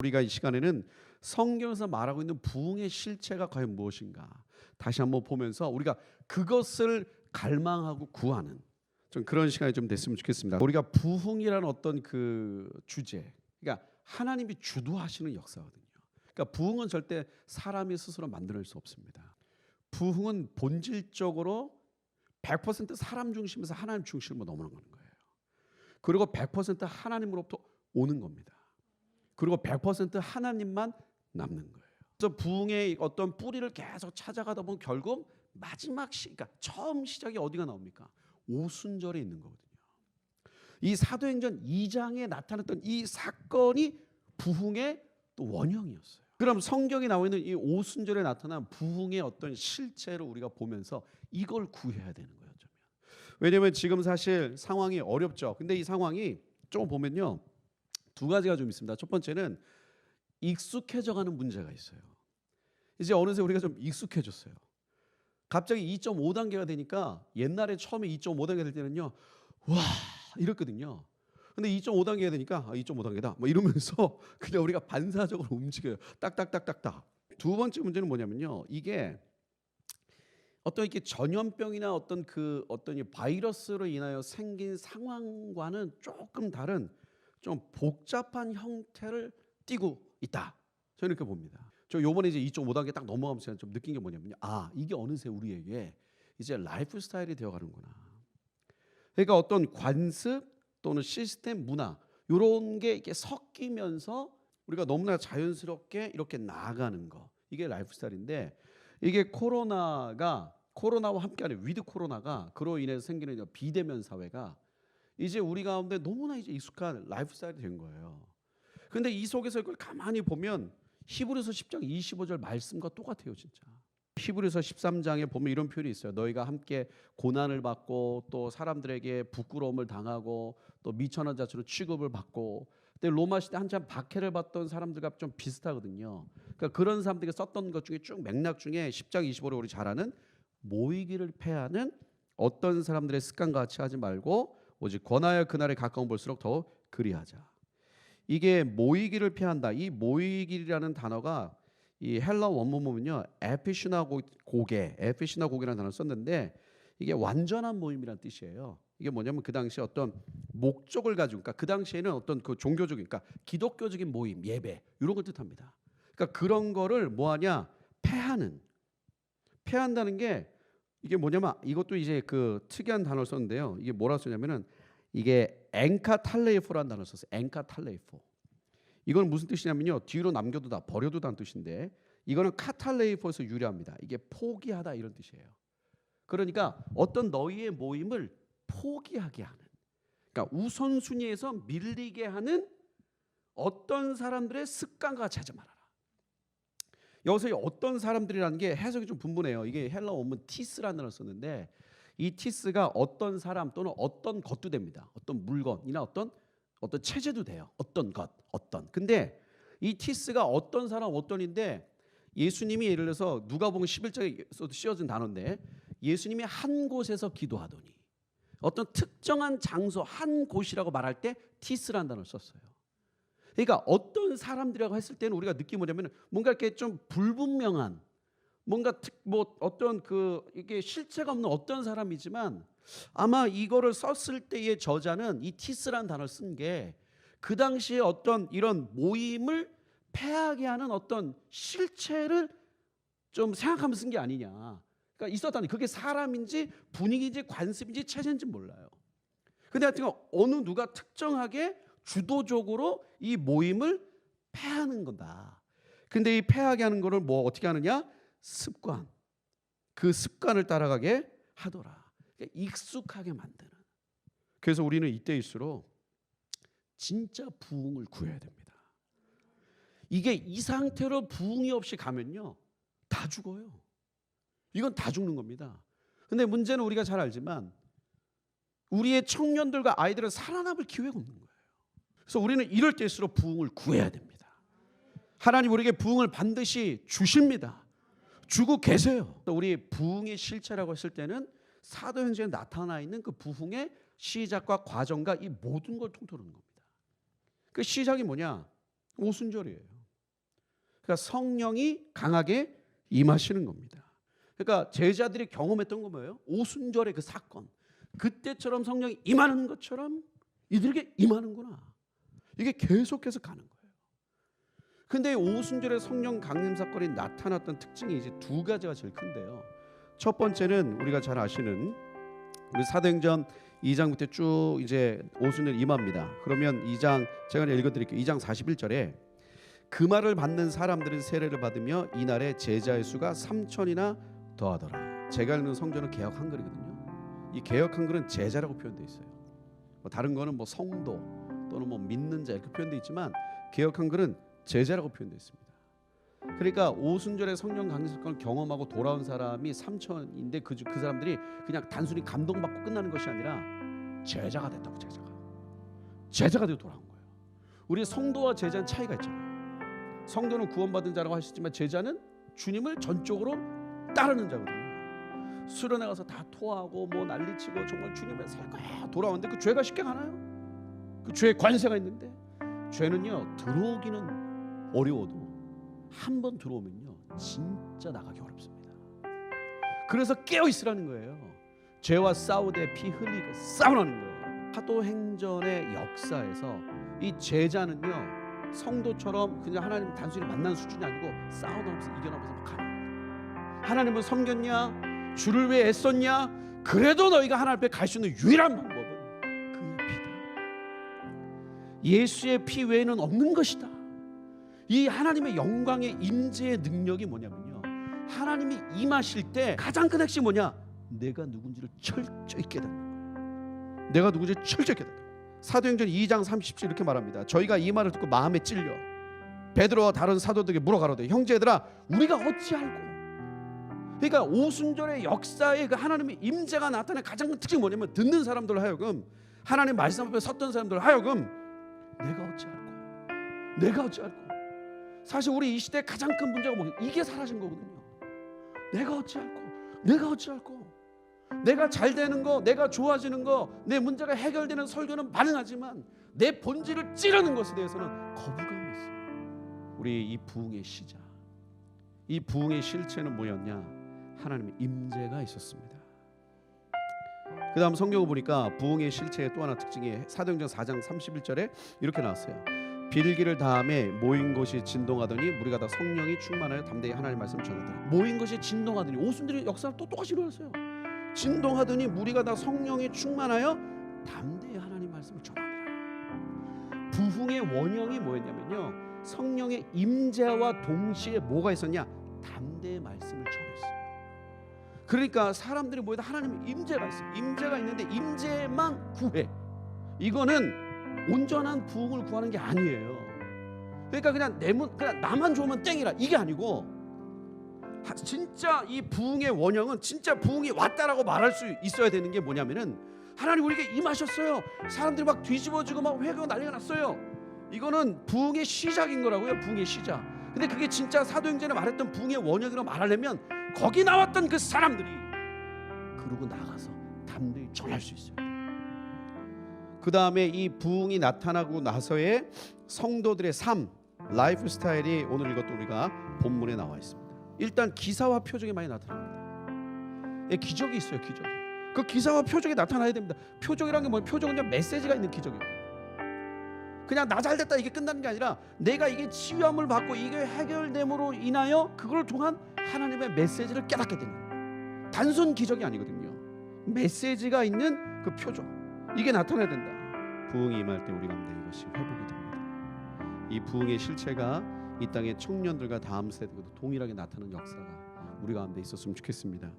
우리가 이 시간에는 성경에서 말하고 있는 부흥의 실체가 과연 무엇인가 다시 한번 보면서 우리가 그것을 갈망하고 구하는 좀 그런 시간이 좀 됐으면 좋겠습니다. 우리가 부흥이라는 어떤 그 주제, 그러니까 하나님이 주도하시는 역사거든요. 그러니까 부흥은 절대 사람이 스스로 만들어낼 수 없습니다. 부흥은 본질적으로 100% 사람 중심에서 하나님 중심으로 넘어가는 거예요. 그리고 100% 하나님으로부터 오는 겁니다. 그리고 100% 하나님만 남는 거예요. 그래서 부흥의 어떤 뿌리를 계속 찾아가다 보면 결국 마지막 그러니까 처음 시작이 어디가 나옵니까? 오순절에 있는 거거든요. 이 사도행전 2장에 나타났던 이 사건이 부흥의 또 원형이었어요. 그럼 성경에 나와 있는 이 오순절에 나타난 부흥의 어떤 실체를 우리가 보면서 이걸 구해야 되는 거예요. 왜냐하면 지금 사실 상황이 어렵죠. 근데 이 상황이 좀 보면요. 두 가지가 좀 있습니다. 첫 번째는 익숙해져가는 문제가 있어요. 이제 어느새 우리가 좀 익숙해졌어요. 갑자기 2.5단계가 되니까 옛날에 처음에 2.5단계 될 때는요. 와 이랬거든요. 근데 2.5단계가 되니까 2.5단계다 뭐 이러면서 그냥 우리가 반사적으로 움직여요. 딱딱딱딱딱. 두 번째 문제는 뭐냐면요. 이게 어떤 이렇게 전염병이나 어떤 이 바이러스로 인하여 생긴 상황과는 조금 다른 좀 복잡한 형태를 띠고 있다. 저는 이렇게 봅니다. 저 요번에 이제 2.5단계 딱 넘어가면서 좀 느낀 게 뭐냐면요. 이게 어느새 우리에게 이제 라이프 스타일이 되어 가는구나. 그러니까 어떤 관습 또는 시스템, 문화 요런 게 이렇게 섞이면서 우리가 너무나 자연스럽게 이렇게 나아가는 거. 이게 라이프 스타일인데 이게 코로나와 함께하는 위드 코로나가 그로 인해서 생기는 비대면 사회가 이제 우리 가운데 너무나 이제 익숙한 라이프 스타일이 된 거예요. 근데 이 속에서 이걸 가만히 보면 히브리서 10장 25절 말씀과 똑같아요, 진짜. 히브리서 13장에 보면 이런 표현이 있어요. 너희가 함께 고난을 받고 또 사람들에게 부끄러움을 당하고 또 미천한 자처럼 취급을 받고 근데 로마 시대 한참 박해를 받던 사람들과 좀 비슷하거든요. 그러니까 그런 사람들이 썼던 것 중에 쭉 맥락 중에 10장 25를 우리 잘 아는 모이기를 패하는 어떤 사람들의 습관과 같이 하지 말고 오직 권하여 그날에 가까운 볼수록 더 그리하자. 이게 모이기를 피한다. 이 모이기라는 단어가 이 헬라 원문 보면요. 에피시나고게라는 단어를 썼는데 이게 완전한 모임이라는 뜻이에요. 이게 뭐냐면 그 당시에 어떤 목적을 가지고 그러니까 그 당시에는 어떤 그 종교적인 그러니까 기독교적인 모임, 예배 이런 걸 뜻합니다. 그러니까 그런 거를 뭐하냐? 패한다는 게 이게 뭐냐면 이것도 이제 그 특이한 단어를 썼는데요. 이게 뭐라 쓰냐면은 이게 엔카탈레이포라는 단어를 썼어요. 엔카탈레이포. 이건 무슨 뜻이냐면요. 뒤로 남겨두다, 버려두다는 뜻인데 이거는 카탈레이포에서 유래합니다. 이게 포기하다 이런 뜻이에요. 그러니까 어떤 너희의 모임을 포기하게 하는 그러니까 우선순위에서 밀리게 하는 어떤 사람들의 습관과 같이 하지 말아라. 여기서 어떤 사람들이라는 게 해석이 좀 분분해요. 이게 헬라 원문 티스라는 단어를 썼는데 이 티스가 어떤 사람 또는 어떤 것도 됩니다. 어떤 물건이나 어떤 체제도 돼요. 어떤 것, 어떤. 근데 이 티스가 어떤 사람, 어떤인데 예수님이 예를 들어서 누가복음 11장에서도 씌워진 단어인데 예수님이 한 곳에서 기도하더니 어떤 특정한 장소 한 곳이라고 말할 때 티스라는 단어를 썼어요. 그러니까 어떤 사람들이라고 했을 때는 우리가 느낌이 뭐냐면 뭔가 이렇게 좀 불분명한 뭔가 어떤 이게 실체가 없는 어떤 사람이지만 아마 이거를 썼을 때의 저자는 이 티스라는 단어를 쓴 게 그 당시에 어떤 이런 모임을 패하게 하는 어떤 실체를 좀 생각하면서 쓴 게 아니냐. 그러니까 있었다는 그게 사람인지 분위기인지 관습인지 체제인지 몰라요. 근데 하여튼 어느 누가 특정하게 주도적으로 이 모임을 패하는 거다. 근데 이 패하게 하는 거를 뭐 어떻게 하느냐? 습관. 그 습관을 따라가게 하더라. 그러니까 익숙하게 만드는. 그래서 우리는 이때일수록 진짜 부흥을 구해야 됩니다. 이게 이 상태로 부흥이 없이 가면요. 다 죽어요. 이건 다 죽는 겁니다. 근데 문제는 우리가 잘 알지만 우리의 청년들과 아이들은 살아남을 기회가 없는 거예요. 그래서 우리는 이럴 때일수록 부흥을 구해야 됩니다. 하나님 우리에게 부흥을 반드시 주십니다. 주고 계세요. 우리 부흥의 실체라고 했을 때는 사도행전에 나타나 있는 그 부흥의 시작과 과정과 이 모든 걸 통틀어는 겁니다. 그 시작이 뭐냐? 오순절이에요. 그러니까 성령이 강하게 임하시는 겁니다. 그러니까 제자들이 경험했던 거 뭐예요? 오순절의 그 사건, 그때처럼 성령이 임하는 것처럼 이들에게 임하는구나. 이게 계속해서 가는 거예요. 근데 오순절에 성령 강림 사건이 나타났던 특징이 이제 두 가지가 제일 큰데요. 첫 번째는 우리가 잘 아시는 우리 사도행전 2장부터 쭉 이제 오순절 임합니다. 그러면 2장 제가 읽어드릴게요. 2장 41절에 그 말을 받는 사람들은 세례를 받으며 이날에 제자의 수가 3,000이나 더하더라. 제가 읽는 성전은 개역 한글이거든요. 이 개역 한글은 제자라고 표현되어 있어요. 다른 거는 뭐 성도 또는 뭐 믿는 자 이렇게 표현되어 있지만 개역 한글은 제자라고 표현되어 있습니다. 그러니까 오순절에 성령 강림 사건을 경험하고 돌아온 사람이 3,000인데 그 사람들이 그냥 단순히 감동받고 끝나는 것이 아니라 제자가 됐다고. 제자가 되고 돌아온 거예요. 우리 성도와 제자는 차이가 있잖아요. 성도는 구원받은 자라고 하시지만 제자는 주님을 전적으로 따르는 자거든요. 수련회 가서 다 토하고 뭐 난리치고 정말 주님의 살 거야 돌아오는데 그 죄가 쉽게 가나요? 그 죄에 관세가 있는데 죄는요 들어오기는 어려워도 한 번 들어오면요 진짜 나가기 어렵습니다. 그래서 깨어 있으라는 거예요. 죄와 싸우되 피 흘리고 싸우라는 거예요. 사도행전의 역사에서 이 제자는요 성도처럼 그냥 하나님 단순히 만나는 수준이 아니고 싸워나면서 이겨나면서 막 가는 거예요. 하나님은 섬겼냐? 주를 위해 애썼냐? 그래도 너희가 하나님 앞에 갈 수 있는 유일한 방법은 그의 피다. 예수의 피 외에는 없는 것이다. 이 하나님의 영광의 임재의 능력이 뭐냐면요 하나님이 임하실 때 가장 큰 핵심이 뭐냐? 내가 누군지를 철저히 깨닫는 거예요. 내가 누군지 철저히 깨닫는 거예요. 사도행전 2장 30절 이렇게 말합니다. 저희가 이 말을 듣고 마음에 찔려 베드로와 다른 사도들에게 물어가로되 형제들아 우리가 어찌 알고. 그러니까 오순절의 역사에 그 하나님의 임재가 나타나는 가장 큰 특징이 뭐냐면 듣는 사람들 하여금 하나님 말씀 앞에 섰던 사람들 하여금 내가 어찌 알고. 사실 우리 이 시대의 가장 큰 문제가 뭐냐 이게 사라진 거거든요. 내가 어찌 알고. 내가 잘 되는 거, 내가 좋아지는 거, 내 문제가 해결되는 설교는 반응하지만 내 본질을 찌르는 것에 대해서는 거부감이 있어요. 우리 이 부흥의 시작, 이 부흥의 실체는 뭐였냐? 하나님의 임재가 있었습니다. 그 다음 성경을 보니까 부흥의 실체의 또 하나 특징이 사도행전 4장 31절에 이렇게 나왔어요. 빌기를 다음에 모인 것이 진동하더니 무리가 다 성령이 충만하여 담대히 하나님의 말씀을 전하더라. 모인 것이 진동하더니 오순절의 역사는 또 똑같이 일어났어요. 진동하더니 무리가 다 성령이 충만하여 담대히 하나님 말씀을 전하더라. 부흥의 원형이 뭐였냐면요 성령의 임재와 동시에 뭐가 있었냐? 담대의 말씀을 전했어요. 그러니까 사람들이 모여도 하나님의 임재가 있어요. 임재가 있는데 임재만 구해. 이거는 온전한 부흥을 구하는 게 아니에요. 그러니까 그냥 나만 좋으면 땡이라 이게 아니고 진짜 이 부흥의 원형은 진짜 부흥이 왔다라고 말할 수 있어야 되는 게 뭐냐면은 하나님 우리에게 임하셨어요. 사람들이 막 뒤집어지고 막 회개하고 난리가 났어요. 이거는 부흥의 시작인 거라고요. 부흥의 시작. 근데 그게 진짜 사도행전에 말했던 부흥의 원형이라고 말하려면 거기 나왔던 그 사람들이 그러고 나가서 담대히 전할 수 있어요. 그 다음에 이 부흥이 나타나고 나서의 성도들의 삶, 라이프 스타일이 오늘 이것도 우리가 본문에 나와 있습니다. 일단 기사와 표적이 많이 나타납니다. 기적이 있어요. 기적이. 그 기사와 표적이 나타나야 됩니다. 표적이란 게 뭐예요? 표적은 그냥 메시지가 있는 기적이에요. 그냥 나 잘됐다 이게 끝나는 게 아니라 내가 이게 치유함을 받고 이게 해결됨으로 인하여 그걸 통한 하나님의 메시지를 깨닫게 되는 거예요. 단순 기적이 아니거든요. 메시지가 있는 그 표적, 이게 나타나야 된다. 부흥이 임할 때 우리 가운데 이것이 회복이 됩니다. 이 부흥의 실체가 이 땅의 청년들과 다음 세대도 동일하게 나타나는 역사가 우리 가운데 있었으면 좋겠습니다.